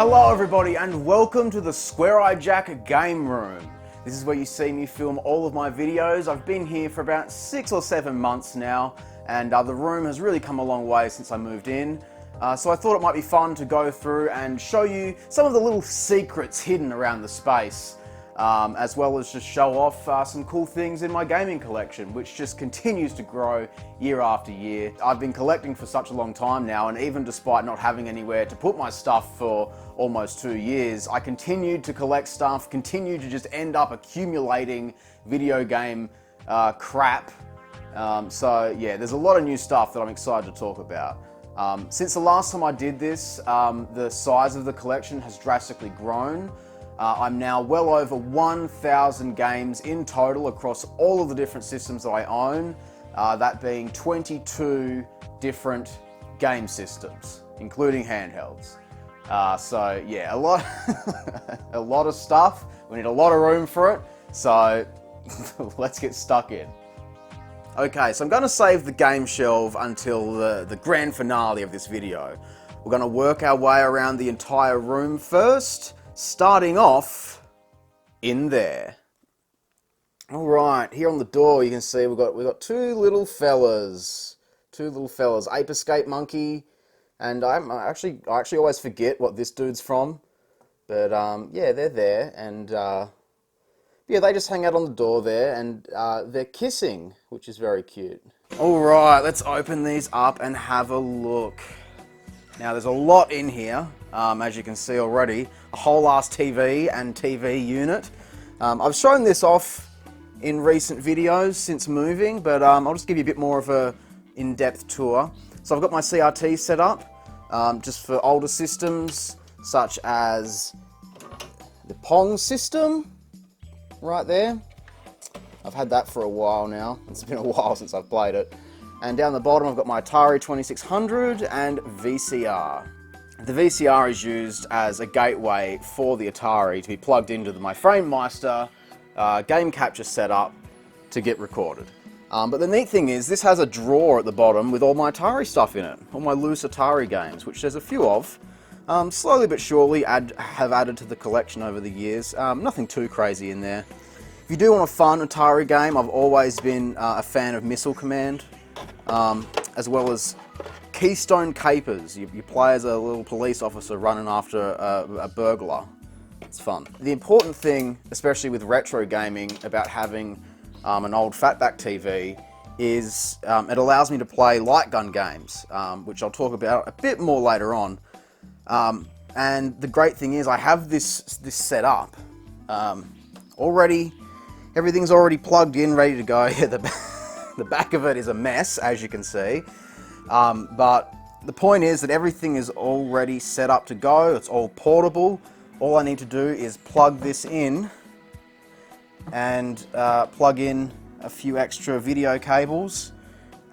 Hello everybody and welcome to the Square Eye Jack Game Room. This is where you see me film all of my videos. I've been here for about 6 or 7 months now, and the room has really come a long way since I moved in. So I thought it might be fun to go through and show you some of the little secrets hidden around the space, as well as just show off some cool things in my gaming collection, which just continues to grow year after year. I've been collecting for such a long time now, and even despite not having anywhere to put my stuff for almost 2 years, I continued to collect stuff, continued to just end up accumulating video game crap. So yeah, there's a lot of new stuff that I'm excited to talk about. Since the last time I did this, the size of the collection has drastically grown. I'm now well over 1,000 games in total across all of the different systems that I own, that being 22 different game systems, including handhelds. So yeah, a lot, a lot of stuff. We need a lot of room for it, so let's get stuck in. Okay, so I'm going to save the game shelf until the grand finale of this video. We're going to work our way around the entire room first, starting off in there. All right, here on the door you can see we've got two little fellas, Ape Escape Monkey, and I actually always forget what this dude's from, but yeah, they're there, and yeah, they just hang out on the door there, and they're kissing, which is very cute. All right, let's open these up and have a look. Now, there's a lot in here, as you can see already. A whole ass TV and TV unit. I've shown this off in recent videos since moving, but I'll just give you a bit more of a in-depth tour. So I've got my CRT set up, just for older systems, such as the Pong system, right there. I've had that for a while now. It's been a while since I've played it. And down the bottom I've got my Atari 2600 and VCR. The VCR is used as a gateway for the Atari to be plugged into my FrameMeister game capture setup to get recorded. But the neat thing is this has a drawer at the bottom with all my Atari stuff in it, all my loose Atari games, which there's a few of. Slowly but surely have added to the collection over the years. Nothing too crazy in there. If you do want a fun Atari game, I've always been a fan of Missile Command, as well as Keystone Capers. You play as a little police officer running after a burglar. It's fun. The important thing, especially with retro gaming, about having an old fatback TV is it allows me to play light gun games, which I'll talk about a bit more later on. And the great thing is I have this set up already. Everything's already plugged in, ready to go. The back of it is a mess, as you can see. But the point is that everything is already set up to go. It's all portable. All I need to do is plug this in and plug in a few extra video cables,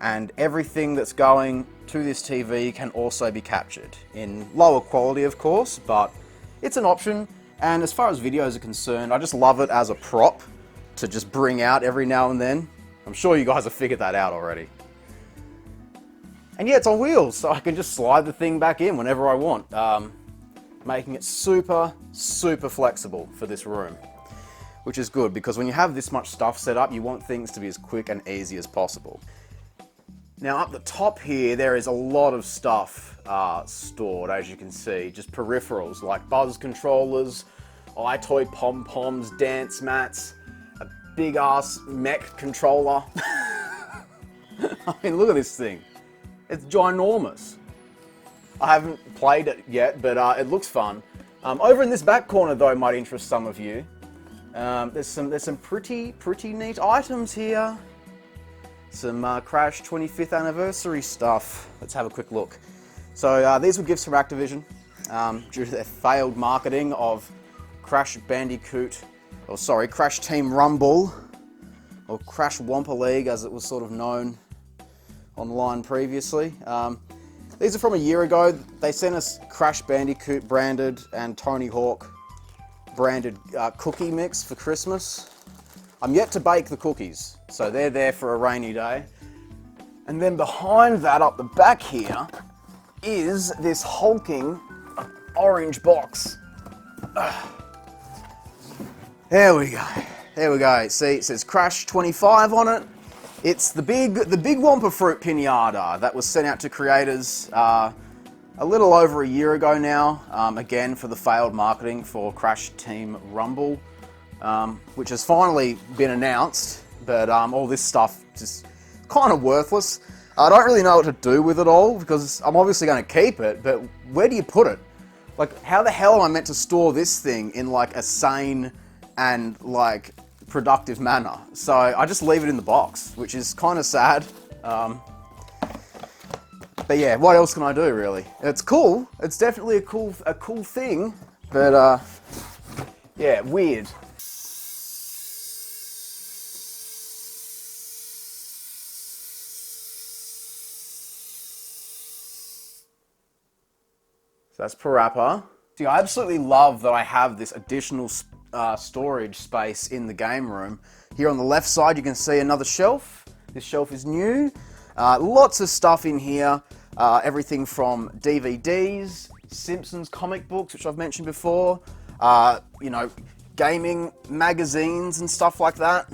and everything that's going to this TV can also be captured in lower quality, of course, but it's an option. And as far as videos are concerned, I just love it as a prop to just bring out every now and then. I'm sure you guys have figured that out already. And yeah, it's on wheels, so I can just slide the thing back in whenever I want, making it super, super flexible for this room, which is good because when you have this much stuff set up, you want things to be as quick and easy as possible. Now up the top here, there is a lot of stuff stored, as you can see, just peripherals like buzz controllers, iToy pom-poms, dance mats, a big ass mech controller. I mean, look at this thing. It's ginormous. I haven't played it yet, but it looks fun. Over in this back corner though, might interest some of you. There's some pretty neat items here. Some Crash 25th anniversary stuff. Let's have a quick look. So these were gifts from Activision due to their failed marketing of Crash Bandicoot, or sorry, Crash Team Rumble, or Crash Wampa League as it was sort of known online previously. These are from a year ago. They sent us Crash Bandicoot branded and Tony Hawk branded cookie mix for Christmas. I'm yet to bake the cookies, so they're there for a rainy day. And then behind that, up the back here, is this hulking orange box. There we go. There we go. See, it says Crash 25 on it. It's the big Wumpa Fruit pinata that was sent out to creators a little over a year ago now. Again, for the failed marketing for Crash Team Rumble, which has finally been announced. But all this stuff is kind of worthless. I don't really know what to do with it all because I'm obviously going to keep it. But where do you put it? Like, how the hell am I meant to store this thing in like a sane and like productive manner? So I just leave it in the box, which is kind of sad. But yeah, what else can I do really? It's cool. It's definitely a cool thing, but yeah, weird. So that's Parappa. See, I absolutely love that I have this additional storage space in the game room. Here on the left side, you can see another shelf. This shelf is new. Lots of stuff in here. Everything from DVDs, Simpsons comic books, which I've mentioned before. You know, gaming magazines and stuff like that.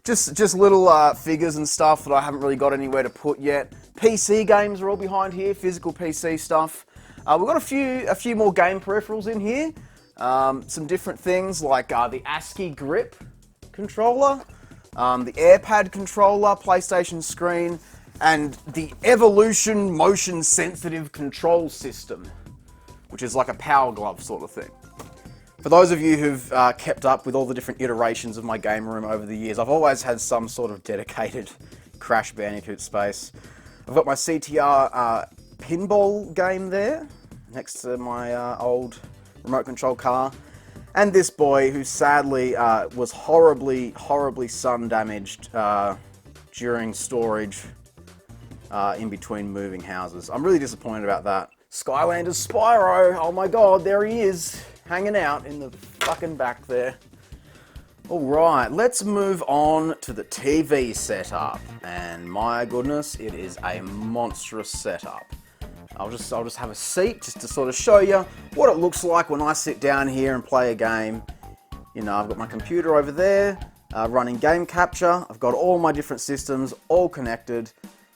Just little figures and stuff that I haven't really got anywhere to put yet. PC games are all behind here, physical PC stuff. We've got a few more game peripherals in here. Some different things like the ASCII grip controller, the AirPad controller, PlayStation screen, and the Evolution motion sensitive control system, which is like a power glove sort of thing. For those of you who've kept up with all the different iterations of my game room over the years, I've always had some sort of dedicated Crash Bandicoot space. I've got my CTR pinball game there, next to my old remote control car, and this boy who sadly was horribly sun damaged during storage in between moving houses. I'm really disappointed about that. Skylander's Spyro, oh my god, there he is, hanging out in the fucking back there. Alright, let's move on to the TV setup, and my goodness, it is a monstrous setup. I'll just have a seat just to sort of show you what it looks like when I sit down here and play a game. You know, I've got my computer over there, running game capture. I've got all my different systems all connected.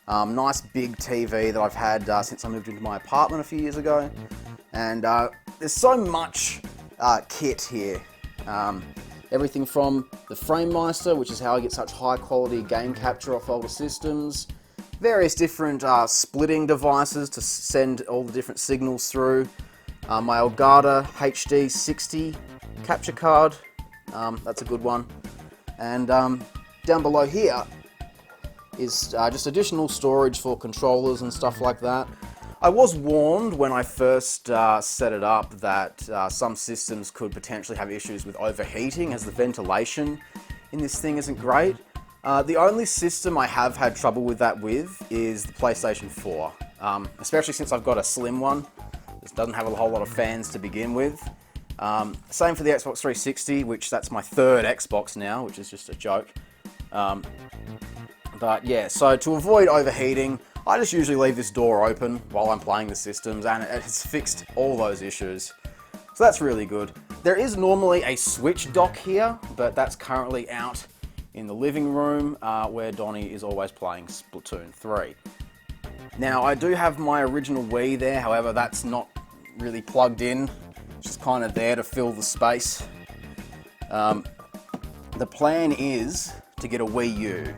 Nice big TV that I've had since I moved into my apartment a few years ago. And there's so much kit here. Everything from the FrameMeister, which is how I get such high quality game capture off older systems. Various different splitting devices to send all the different signals through. My Elgato HD 60 capture card, that's a good one. And down below here is just additional storage for controllers and stuff like that. I was warned when I first set it up that some systems could potentially have issues with overheating, as the ventilation in this thing isn't great. The only system I have had trouble with that with is the PlayStation 4, especially since I've got a slim one. This doesn't have a whole lot of fans to begin with. Same for the Xbox 360, which that's my third Xbox now, which is just a joke. But yeah, so to avoid overheating, I just usually leave this door open while I'm playing the systems, and it's fixed all those issues. So that's really good. There is normally a Switch dock here, but that's currently out in the living room where Donnie is always playing Splatoon 3. Now, I do have my original Wii there, however, that's not really plugged in. It's just kind of there to fill the space. The plan is to get a Wii U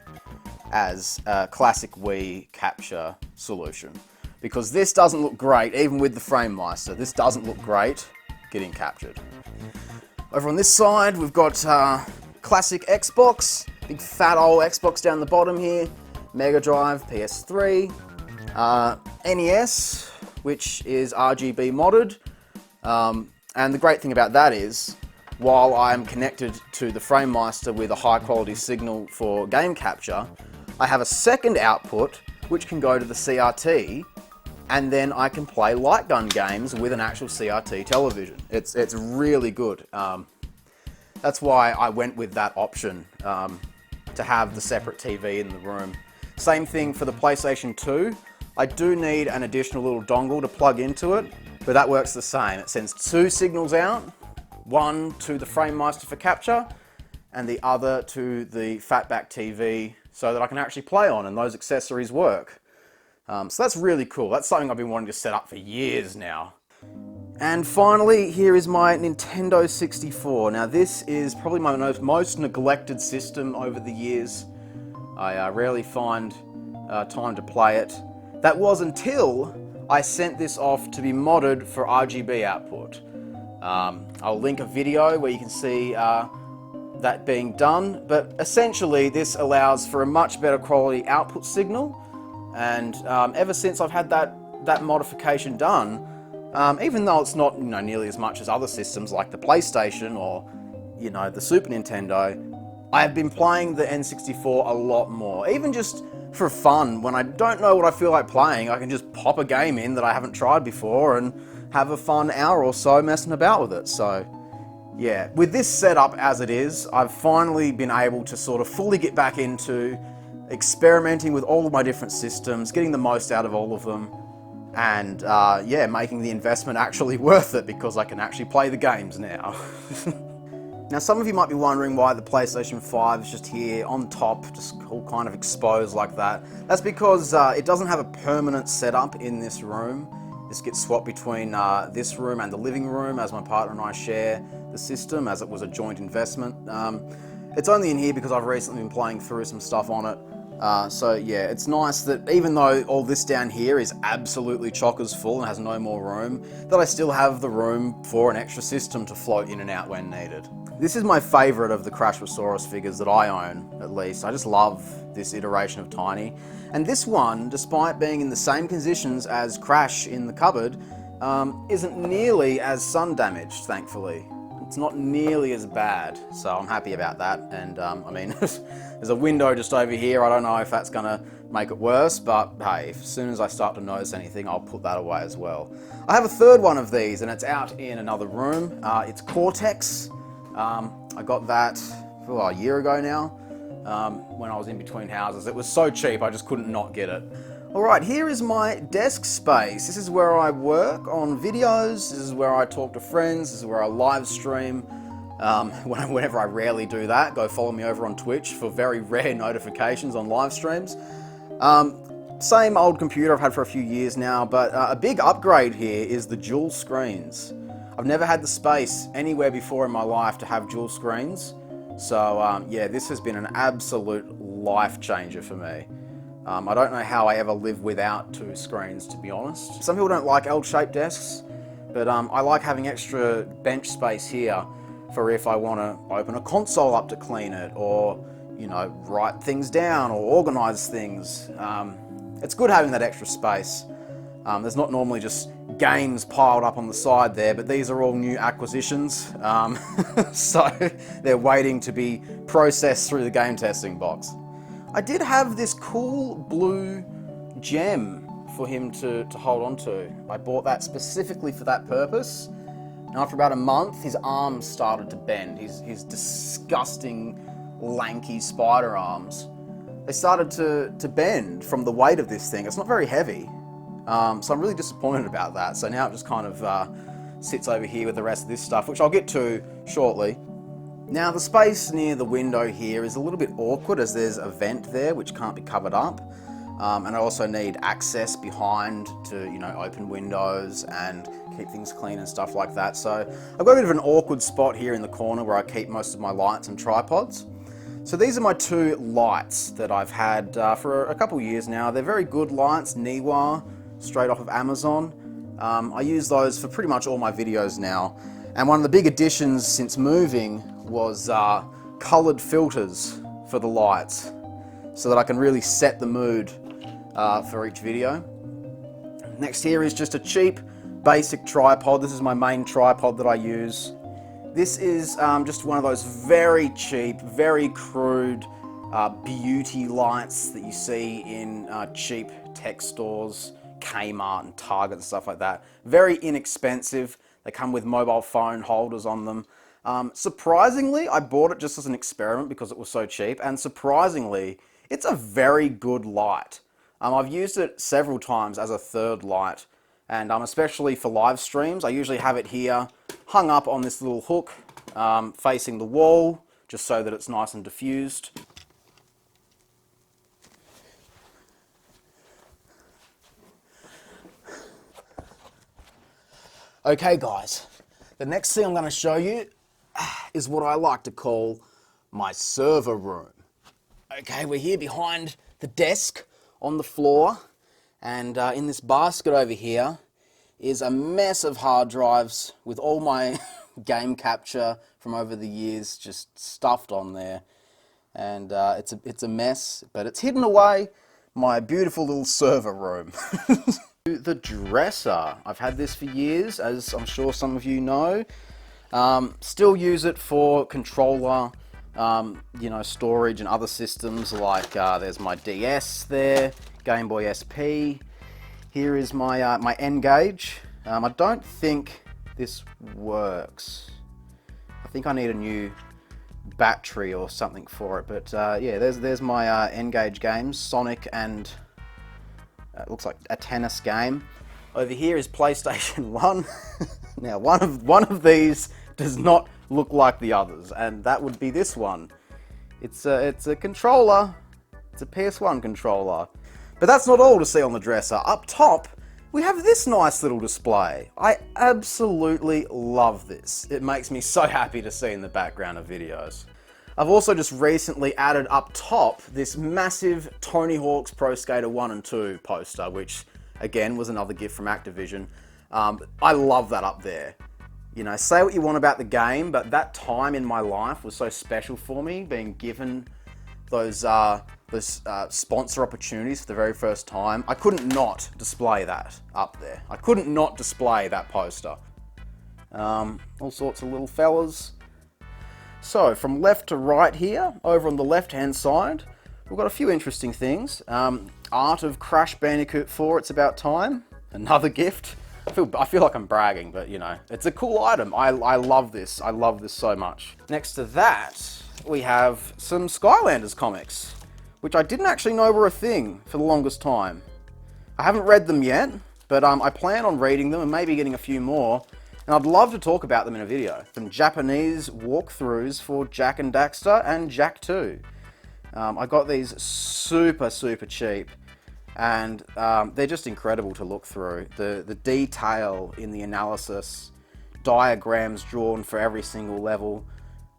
as a classic Wii capture solution, because this doesn't look great, even with the FrameMeister. This doesn't look great getting captured. Over on this side, we've got classic Xbox, big fat old Xbox down the bottom here, Mega Drive, PS3, NES, which is RGB modded, and the great thing about that is, while I'm connected to the FrameMeister with a high quality signal for game capture, I have a second output which can go to the CRT, and then I can play light gun games with an actual CRT television. It's really good. That's why I went with that option, to have the separate TV in the room. Same thing for the PlayStation 2. I do need an additional little dongle to plug into it, but that works the same. It sends 2 signals out, one to the FrameMeister for capture, and the other to the Fatback TV so that I can actually play on and those accessories work. So that's really cool. That's something I've been wanting to set up for years now. And finally, here is my Nintendo 64. Now this is probably my most neglected system over the years. I rarely find time to play it. That was until I sent this off to be modded for RGB output. I'll link a video where you can see that being done, but essentially this allows for a much better quality output signal, and ever since I've had that modification done, even though it's not nearly as much as other systems like the PlayStation or the Super Nintendo, I have been playing the N64 a lot more. Even just for fun, when I don't know what I feel like playing, I can just pop a game in that I haven't tried before and have a fun hour or so messing about with it. So yeah, with this setup as it is, I've finally been able to sort of fully get back into experimenting with all of my different systems, getting the most out of all of them, and yeah, making the investment actually worth it because I can actually play the games now. Now some of you might be wondering why the PlayStation 5 is just here on top, just all kind of exposed like that. That's because it doesn't have a permanent setup in this room. This gets swapped between this room and the living room as my partner and I share the system, as it was a joint investment. It's only in here because I've recently been playing through some stuff on it. So yeah, it's nice that even though all this down here is absolutely chockers full and has no more room, that I still have the room for an extra system to float in and out when needed. This is my favourite of the Crashosaurus figures that I own, at least. I just love this iteration of Tiny. And this one, despite being in the same conditions as Crash in the cupboard, isn't nearly as sun damaged, thankfully. It's not nearly as bad, so I'm happy about that. And I mean, there's a window just over here. I don't know if that's gonna make it worse, but hey, as soon as I start to notice anything, I'll put that away as well. I have a third one of these, and it's out in another room. It's Cortex. I got that a year ago now, when I was in between houses. It was so cheap, I just couldn't not get it. Alright, here is my desk space. This is where I work on videos, this is where I talk to friends, this is where I live stream. Whenever I rarely do that, go follow me over on Twitch for very rare notifications on live streams. Same old computer I've had for a few years now, but a big upgrade here is the dual screens. I've never had the space anywhere before in my life to have dual screens, so yeah, this has been an absolute life changer for me. I don't know how I ever live without 2 screens, to be honest. Some people don't like L-shaped desks, but I like having extra bench space here for if I want to open a console up to clean it, or write things down or organize things. It's good having that extra space. There's not normally just games piled up on the side there, but these are all new acquisitions, so they're waiting to be processed through the game testing box. I did have this cool blue gem for him to hold on to. I bought that specifically for that purpose, and after about a month his arms started to bend. His disgusting lanky spider arms, they started to bend from the weight of this thing. It's not very heavy. So I'm really disappointed about that. So now it just kind of sits over here with the rest of this stuff, which I'll get to shortly. Now the space near the window here is a little bit awkward as there's a vent there which can't be covered up. And I also need access behind to, open windows and keep things clean and stuff like that. So I've got a bit of an awkward spot here in the corner where I keep most of my lights and tripods. So these are my 2 lights that I've had for a couple years now. They're very good lights, Niwa, straight off of Amazon. I use those for pretty much all my videos now. And one of the big additions since moving was coloured filters for the lights, so that I can really set the mood for each video. Next here is just a cheap, basic tripod. This is my main tripod that I use. This is just one of those very cheap, very crude beauty lights that you see in cheap tech stores, Kmart and Target and stuff like that. Very inexpensive. They come with mobile phone holders on them. Surprisingly, I bought it just as an experiment because it was so cheap, and surprisingly, it's a very good light. I've used it several times as a third light, And especially for live streams, I usually have it here hung up on this little hook facing the wall, just so that it's nice and diffused. Okay guys, the next thing I'm going to show you is what I like to call my server room. Okay, we're here behind the desk on the floor, and in this basket over here is a mess of hard drives with all my game capture from over the years just stuffed on there. And it's a mess, but it's hidden away my beautiful little server room. The dresser. I've had this for years, as I'm sure some of you know. Still use it for controller, you know, storage and other systems like there's my DS there, Game Boy SP. Here is my my N-Gage. I don't think this works. I think I need a new battery or something for it, but yeah, there's my N-Gage games, Sonic and it looks like a tennis game. Over here is PlayStation 1. Now, one of these does not look like the others, and that would be this one. It's a controller. It's a PS1 controller. But that's not all to see on the dresser. Up top, we have this nice little display. I absolutely love this. It makes me so happy to see in the background of videos. I've also just recently added up top this massive Tony Hawk's Pro Skater 1 and 2 poster, which again was another gift from Activision. I love that up there. You know, say what you want about the game, but that time in my life was so special for me, being given those sponsor opportunities for the very first time. I couldn't not display that up there. I couldn't not display that poster. All sorts of little fellas. So, from left to right here, over on the left-hand side, we've got a few interesting things. Art of Crash Bandicoot 4, It's About Time. Another gift. I feel like I'm bragging, but you know, it's a cool item. I love this. I love this so much. Next to that, we have some Skylanders comics, which I didn't actually know were a thing for the longest time. I haven't read them yet, but I plan on reading them and maybe getting a few more. And I'd love to talk about them in a video. Some Japanese walkthroughs for Jak and Daxter and Jak 2. I got these super cheap, and they're just incredible to look through. The detail in the analysis, diagrams drawn for every single level,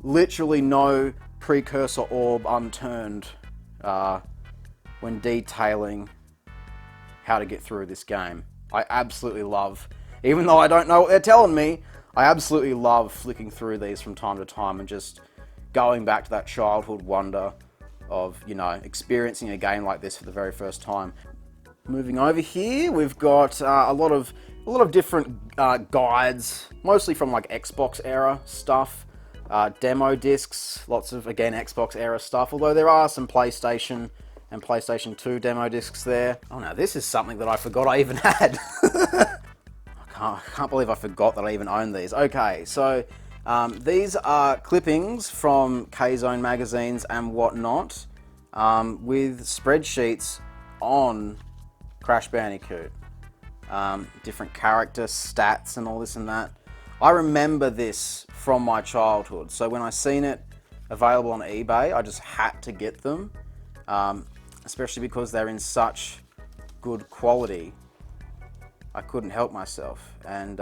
literally no precursor orb unturned when detailing how to get through this game. I absolutely love, even though I don't know what they're telling me, I absolutely love flicking through these from time to time and just going back to that childhood wonder of, you know, experiencing a game like this for the very first time. Moving over here, we've got a lot of different guides, mostly from like Xbox era stuff, demo discs, lots of, again, Xbox era stuff, although there are some PlayStation and PlayStation 2 demo discs there. Oh, now this is something that I forgot I even had. I can't believe I forgot that I even owned these. Okay, so these are clippings from K-Zone magazines and whatnot, with spreadsheets on Crash Bandicoot. Different character stats and all this and that. I remember this from my childhood, so when I seen it available on eBay, I just had to get them, especially because they're in such good quality. I couldn't help myself. And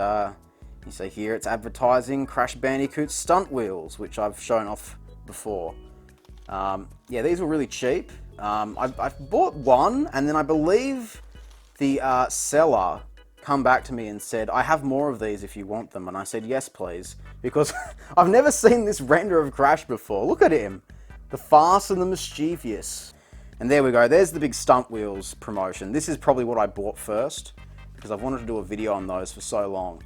you see here it's advertising Crash Bandicoot stunt wheels, which I've shown off before. Yeah, these were really cheap. I've bought one, and then I believe the seller come back to me and said, I have more of these if you want them. And I said, yes, please, because I've never seen this render of Crash before. Look at him, the fast and the mischievous. And there we go, there's the big stunt wheels promotion. This is probably what I bought first, because I've wanted to do a video on those for so long.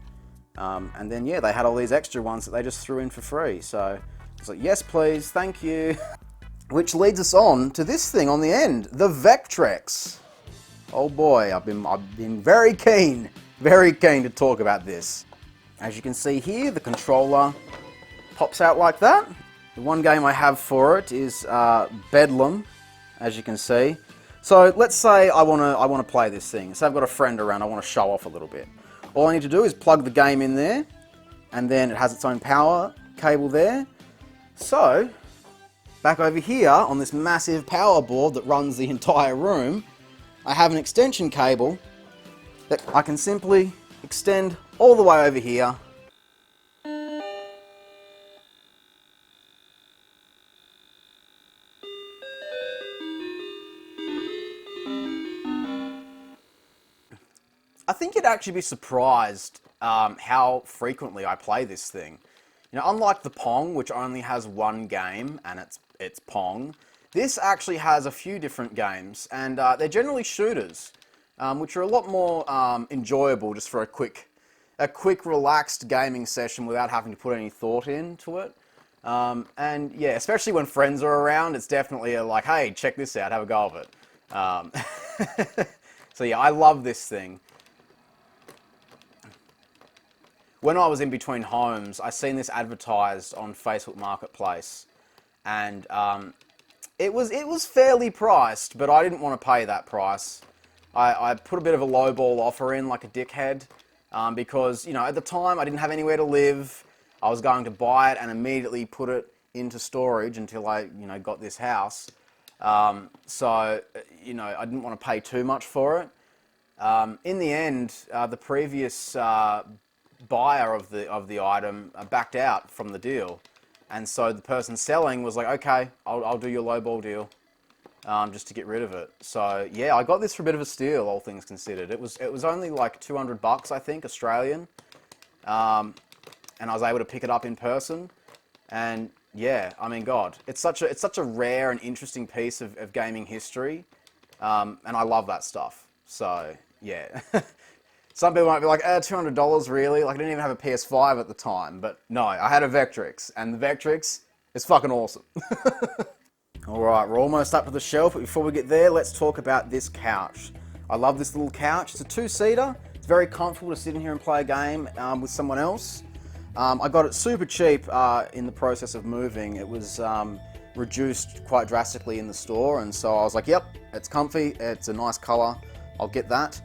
And then, yeah, they had all these extra ones that they just threw in for free. So it's like, yes, please, thank you. Which leads us on to this thing on the end, the Vectrex. Oh boy, I've been very keen to talk about this. As you can see here, the controller pops out like that. The one game I have for it is Bedlam, as you can see. So let's say I wanna play this thing. So I've got a friend around, I want to show off a little bit. All I need to do is plug the game in there, and then it has its own power cable there. So, back over here on this massive power board that runs the entire room, I have an extension cable that I can simply extend all the way over here. I think you'd actually be surprised how frequently I play this thing. You know, unlike the Pong, which only has one game and it's Pong, this actually has a few different games, and they're generally shooters, which are a lot more enjoyable just for a quick, relaxed gaming session without having to put any thought into it. And yeah, especially when friends are around, it's definitely like, hey, check this out, have a go of it. So yeah, I love this thing. When I was in between homes, I seen this advertised on Facebook Marketplace, and it was fairly priced, but I didn't want to pay that price. I put a bit of a lowball offer in, like a dickhead, because, you know, at the time I didn't have anywhere to live. I was going to buy it and immediately put it into storage until I, you know, got this house. So, you know, I didn't want to pay too much for it. In the end, the previous buyer of the item backed out from the deal, and so the person selling was like, okay, I'll do your lowball deal, just to get rid of it. So yeah, I got this for a bit of a steal, all things considered. It was only like $200, I think, Australian, and I was able to pick it up in person. And yeah, I mean, God, it's such a rare and interesting piece of gaming history, and I love that stuff. So yeah. Some people might be like, $200 really? Like, I didn't even have a PS5 at the time. But no, I had a Vectrix, and the Vectrix is fucking awesome. Alright, we're almost up to the shelf, but before we get there, let's talk about this couch. I love this little couch. It's a two-seater. It's very comfortable to sit in here and play a game with someone else. I got it super cheap in the process of moving. It was reduced quite drastically in the store, and so I was like, yep, it's comfy, it's a nice color, I'll get that.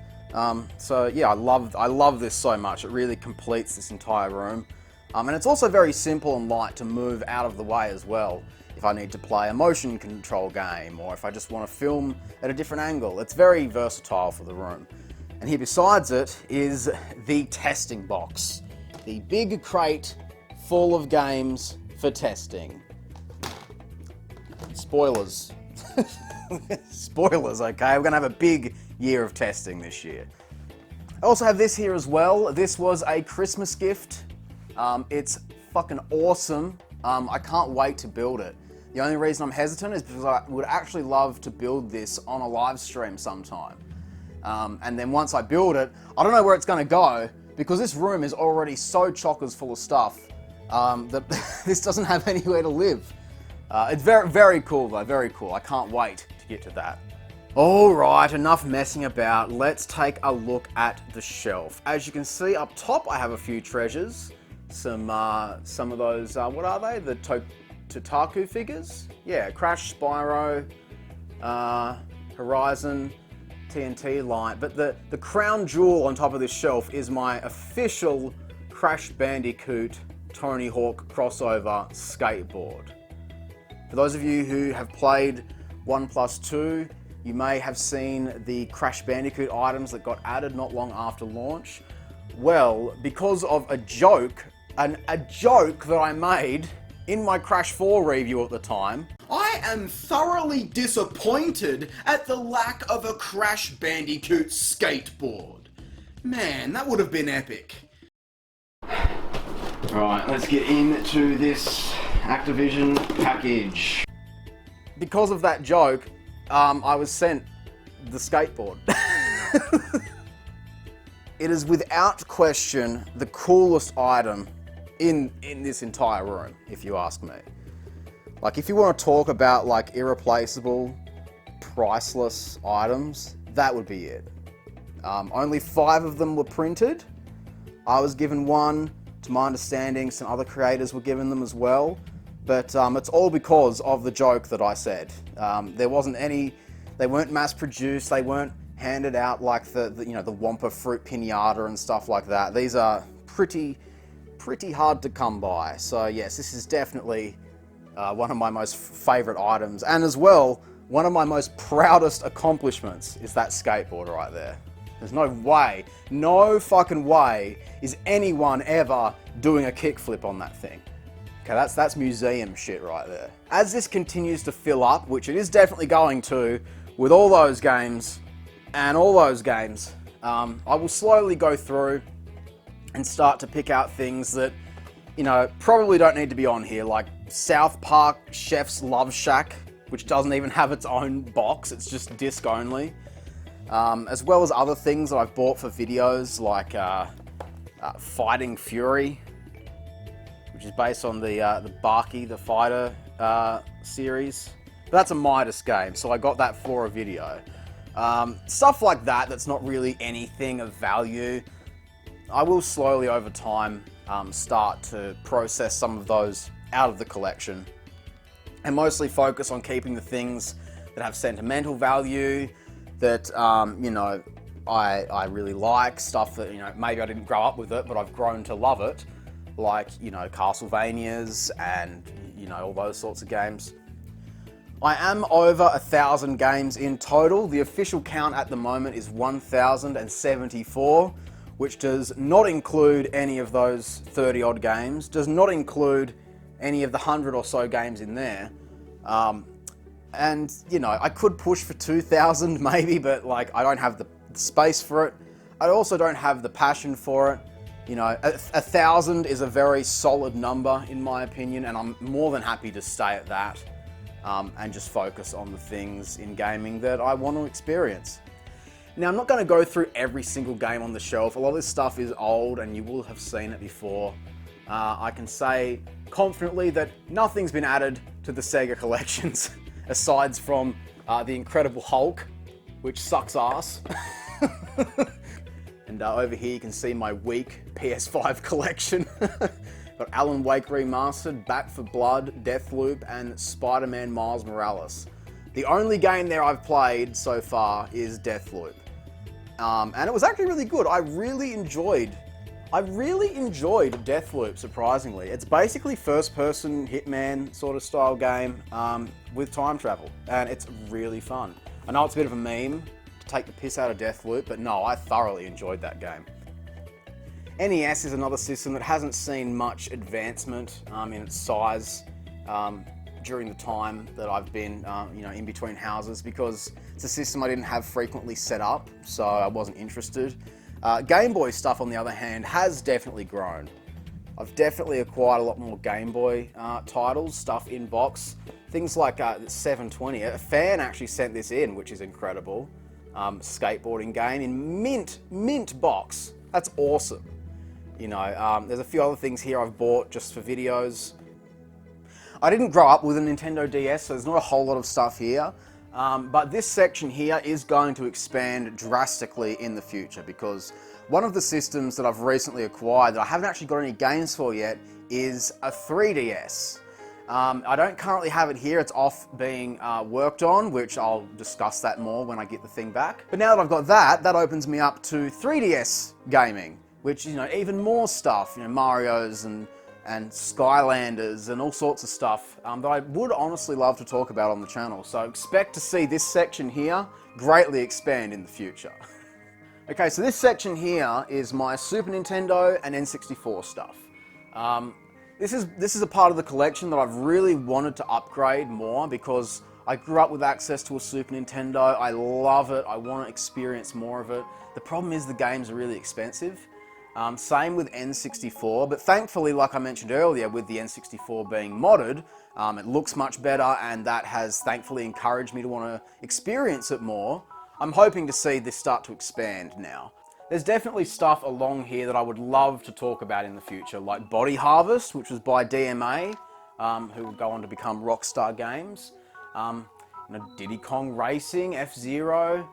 So yeah, I love this so much. It really completes this entire room. And it's also very simple and light to move out of the way as well. If I need to play a motion control game, or if I just want to film at a different angle. It's very versatile for the room. And here besides it is the testing box. The big crate full of games for testing. Spoilers. Spoilers, okay? We're gonna have a big year of testing this year. I also have this here as well. This was a Christmas gift. It's fucking awesome. I can't wait to build it. The only reason I'm hesitant is because I would actually love to build this on a live stream sometime. And then once I build it, I don't know where it's gonna go, because this room is already so chockers full of stuff that this doesn't have anywhere to live. It's very, very cool though, very cool. I can't wait to get to that. Alright, enough messing about. Let's take a look at the shelf. As you can see up top, I have a few treasures. Some of those, what are they? The Totaku figures? Yeah, Crash, Spyro, Horizon, TNT Light. But the crown jewel on top of this shelf is my official Crash Bandicoot Tony Hawk crossover skateboard. For those of you who have played 1+2, you may have seen the Crash Bandicoot items that got added not long after launch. Well, because of a joke that I made in my Crash 4 review at the time, I am thoroughly disappointed at the lack of a Crash Bandicoot skateboard. Man, that would have been epic. Right, let's get into this Activision package. Because of that joke, I was sent the skateboard. It is without question the coolest item in this entire room, if you ask me. Like, if you want to talk about like irreplaceable, priceless items, that would be it. Only 5 of them were printed. I was given one. To my understanding, some other creators were given them as well. But it's all because of the joke that I said. There wasn't any They weren't mass produced. They weren't handed out like the Wampa Fruit Pinata and stuff like that. These are pretty hard to come by. So yes, this is definitely one of my most favorite items, and as well, one of my most proudest accomplishments is that skateboard right there. There's no fucking way is anyone ever doing a kickflip on that thing. Okay, that's museum shit right there. As this continues to fill up, which it is definitely going to, with all those games and all those games, I will slowly go through and start to pick out things that, probably don't need to be on here, like South Park Chef's Love Shack, which doesn't even have its own box, it's just disc only. As well as other things that I've bought for videos, like Fighting Fury, which is based on the Barky the Fighter series. But that's a Midas game, so I got that for a video. Stuff like that that's not really anything of value. I will slowly over time start to process some of those out of the collection and mostly focus on keeping the things that have sentimental value, that I really like, stuff that maybe I didn't grow up with it but I've grown to love it, like Castlevanias and all those sorts of games. I am over 1,000 games in total. The official count at the moment is 1,074, which does not include any of those 30 odd games, does not include any of the 100 or so games in there. And I could push for 2,000 maybe, but like I don't have the space for it. I also don't have the passion for it. 1,000 is a very solid number in my opinion, and I'm more than happy to stay at that and just focus on the things in gaming that I want to experience. Now, I'm not going to go through every single game on the shelf. A lot of this stuff is old and you will have seen it before. I can say confidently that nothing's been added to the Sega collections aside from the Incredible Hulk, which sucks ass. And over here you can see my weak PS5 collection. Got Alan Wake Remastered, Back for Blood, Deathloop, and Spider-Man Miles Morales. The only game there I've played so far is Deathloop. And it was actually really good. I really enjoyed Deathloop, surprisingly. It's basically first-person Hitman sort of style game with time travel, and it's really fun. I know it's a bit of a meme to take the piss out of Deathloop, but no, I thoroughly enjoyed that game. NES is another system that hasn't seen much advancement in its size during the time that I've been, in between houses, because it's a system I didn't have frequently set up, so I wasn't interested. Game Boy stuff, on the other hand, has definitely grown. I've definitely acquired a lot more Game Boy titles, stuff in box. Things like 720. A fan actually sent this in, which is incredible. Skateboarding game in mint box. That's awesome. There's a few other things here I've bought just for videos. I didn't grow up with a Nintendo DS, so there's not a whole lot of stuff here. But this section here is going to expand drastically in the future, because one of the systems that I've recently acquired that I haven't actually got any games for yet is a 3DS. I don't currently have it here, it's off being worked on, which I'll discuss that more when I get the thing back. But now that I've got that opens me up to 3DS gaming, which, even more stuff, Mario's and Skylanders and all sorts of stuff that I would honestly love to talk about on the channel. So expect to see this section here greatly expand in the future. Okay, so this section here is my Super Nintendo and N64 stuff. This is a part of the collection that I've really wanted to upgrade more, because I grew up with access to a Super Nintendo. I love it. I want to experience more of it. The problem is the games are really expensive. Same with N64, but thankfully, like I mentioned earlier, with the N64 being modded, it looks much better, and that has thankfully encouraged me to want to experience it more. I'm hoping to see this start to expand now. There's definitely stuff along here that I would love to talk about in the future, like Body Harvest, which was by DMA, who would go on to become Rockstar Games. Diddy Kong Racing, F-Zero.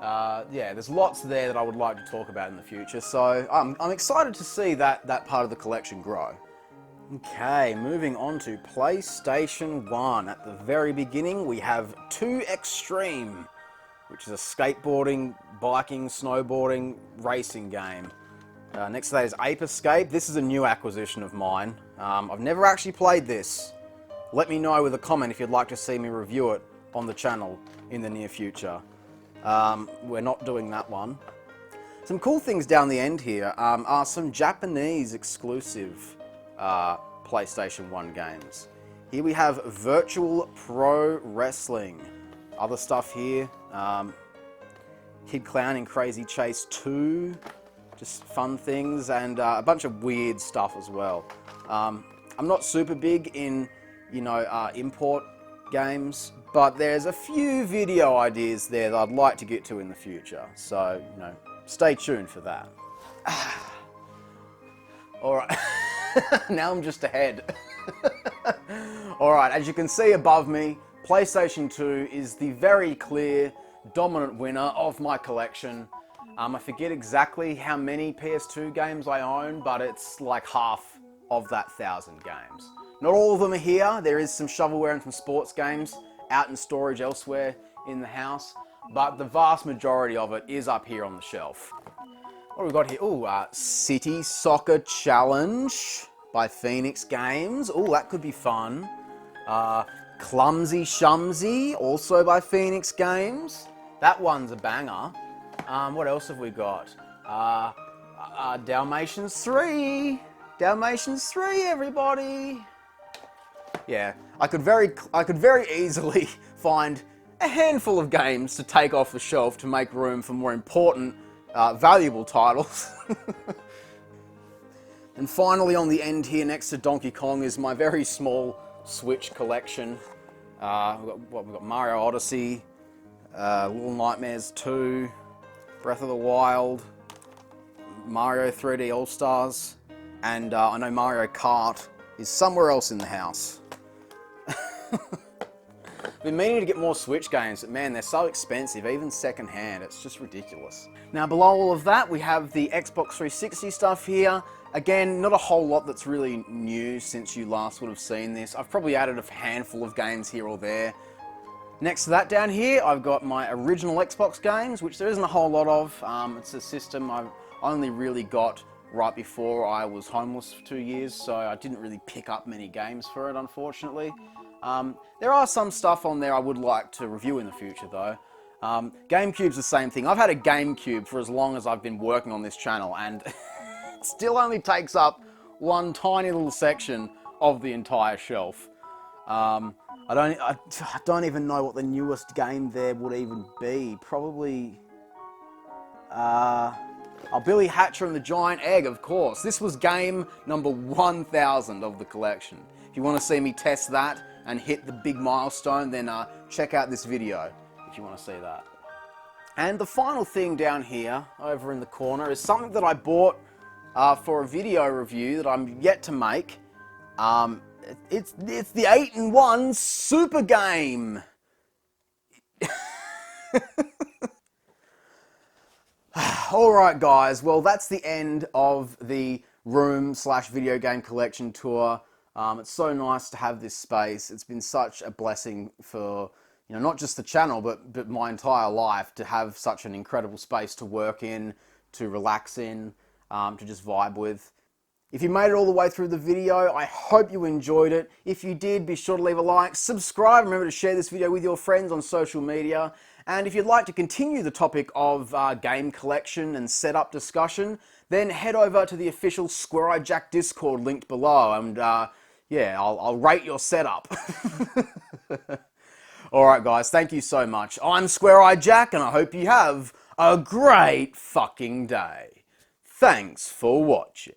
Yeah, there's lots there that I would like to talk about in the future, so I'm excited to see that part of the collection grow. Okay, moving on to PlayStation 1. At the very beginning, we have 2 Extreme. which is a skateboarding, biking, snowboarding, racing game. Next to that is Ape Escape. This is a new acquisition of mine. I've never actually played this. Let me know with a comment if you'd like to see me review it on the channel in the near future. We're not doing that one. Some cool things down the end here are some Japanese exclusive PlayStation 1 games. Here we have Virtual Pro Wrestling. Other stuff here, Kid Clown in Crazy Chase 2, just fun things, and a bunch of weird stuff as well. I'm not super big in, import games, but there's a few video ideas there that I'd like to get to in the future. So, stay tuned for that. Alright, now I'm just ahead. Alright, as you can see above me, PlayStation 2 is the very clear, dominant winner of my collection. I forget exactly how many PS2 games I own, but it's like half of that 1,000 games. Not all of them are here. There is some shovelware and some sports games out in storage elsewhere in the house, but the vast majority of it is up here on the shelf. What have we got here? Ooh, City Soccer Challenge by Phoenix Games. Ooh, that could be fun. Clumsy Shumsy, also by Phoenix Games. That one's a banger. What else have we got? Dalmatians 3. Dalmatians 3, everybody. Yeah, I could very easily find a handful of games to take off the shelf to make room for more important, valuable titles. And finally, on the end here, next to Donkey Kong, is my very small Switch collection. We've got Mario Odyssey, Little Nightmares 2, Breath of the Wild, Mario 3D All-Stars, and I know Mario Kart is somewhere else in the house. Been meaning to get more Switch games, but man, they're so expensive, even second-hand. It's just ridiculous. Now, below all of that, we have the Xbox 360 stuff here. Again, not a whole lot that's really new since you last would have seen this. I've probably added a handful of games here or there. Next to that down here, I've got my original Xbox games, which there isn't a whole lot of. It's a system I've only really got right before I was homeless for 2 years, so I didn't really pick up many games for it, unfortunately. There are some stuff on there I would like to review in the future, though. GameCube's the same thing. I've had a GameCube for as long as I've been working on this channel, and it still only takes up one tiny little section of the entire shelf. I don't even know what the newest game there would even be. Probably, Billy Hatcher and the Giant Egg, of course. This was game number 1,000 of the collection. If you want to see me test that and hit the big milestone, then check out this video if you want to see that. And the final thing down here, over in the corner, is something that I bought for a video review that I'm yet to make. It's the 8-in-1 Super Game. Alright guys, well that's the end of the room/video game collection tour. It's so nice to have this space. It's been such a blessing for, not just the channel, but my entire life, to have such an incredible space to work in, to relax in, to just vibe with. If you made it all the way through the video, I hope you enjoyed it. If you did, be sure to leave a like, subscribe, remember to share this video with your friends on social media. And if you'd like to continue the topic of game collection and setup discussion, then head over to the official Square Eye Jack Discord linked below, and yeah, I'll rate your setup. Alright guys, thank you so much. I'm Square Eye Jack, and I hope you have a great fucking day. Thanks for watching.